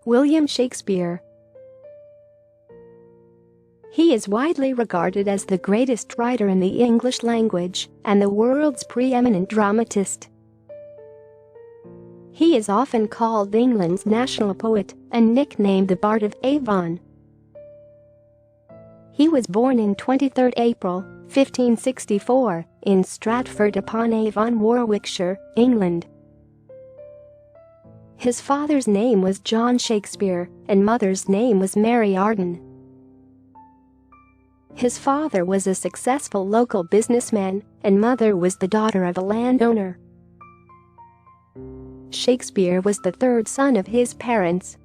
William Shakespeare. He is widely regarded as the greatest writer in the English language and the world's preeminent dramatist. He is often called England's national poet and nicknamed the Bard of Avon. He was born in 23 April, 1564, in Stratford-upon-Avon, Warwickshire, England. His father's name was John Shakespeare and mother's name was Mary Arden. His father was a successful local businessman and mother was the daughter of a landowner. Shakespeare was the third son of his parents.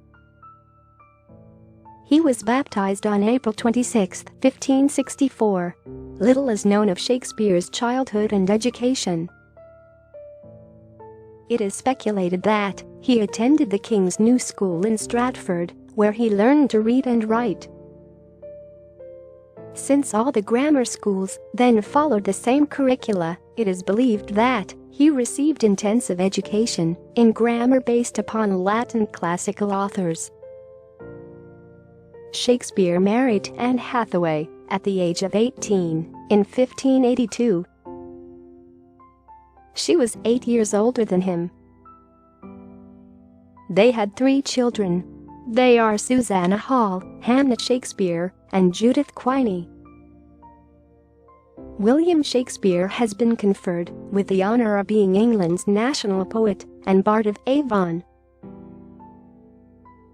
He was baptized on April 26, 1564. Little is known of Shakespeare's childhood and education. It is speculated that he attended the King's New School in Stratford, where he learned to read and write. Since all the grammar schools then followed the same curricula, it is believed that he received intensive education in grammar based upon Latin classical authors. Shakespeare married Anne Hathaway at the age of 18 in 1582. She was 8 years older than him. They had 3 children. They are Susanna Hall, Hamnet Shakespeare, and Judith Quiney. William Shakespeare has been conferred with the honor of being England's national poet and Bard of Avon.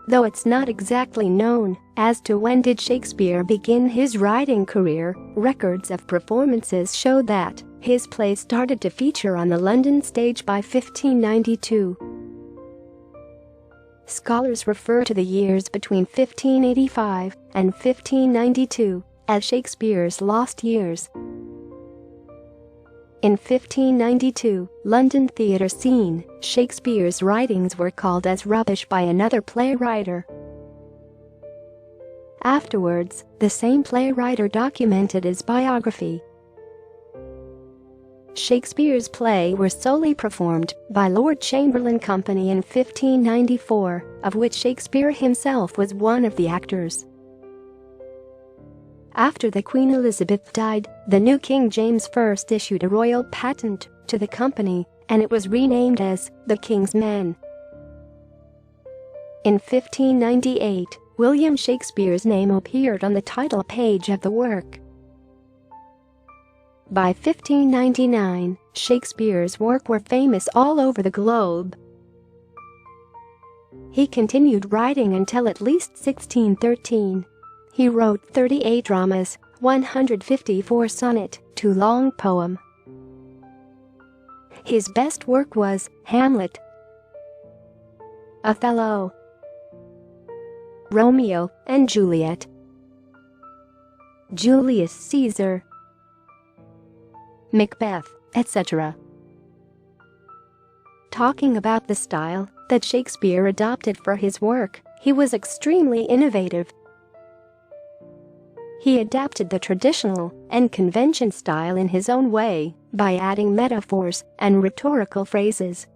Though it's not exactly known as to when did Shakespeare begin his writing career, records of performances show that his plays started to feature on the London stage by 1592. Scholars refer to the years between 1585 and 1592 as Shakespeare's lost years. In 1592, London theatre scene, Shakespeare's writings were called as rubbish by another playwright. Afterwards, the same playwright documented his biography. Shakespeare's plays were solely performed by Lord Chamberlain Company in 1594, of which Shakespeare himself was one of the actors. After the Queen Elizabeth died, the new King James I issued a royal patent to the company, and it was renamed as The King's Men. In 1598, William Shakespeare's name appeared on the title page of the work. By 1599, Shakespeare's work were famous all over the globe. He continued writing until at least 1613. He wrote 38 dramas, 154 sonnet, 2 long poems. His best work was Hamlet, Othello, Romeo and Juliet, Julius Caesar, Macbeth, etc. Talking about the style that Shakespeare adopted for his work, he was extremely innovative. He adapted the traditional and convention style in his own way by adding metaphors and rhetorical phrases.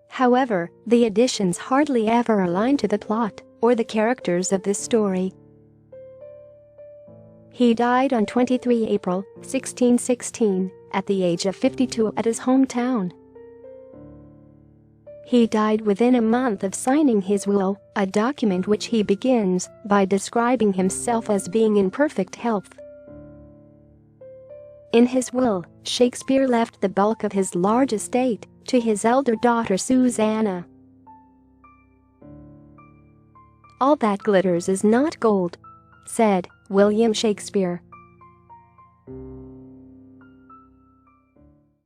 However, the additions hardly ever align to the plot or the characters of this story. He died on 23 April, 1616, at the age of 52 at his hometown. He died within a month of signing his will, a document which he begins by describing himself as being in perfect health. In his will, Shakespeare left the bulk of his large estate to his elder daughter Susanna. "All that glitters is not gold," said William Shakespeare.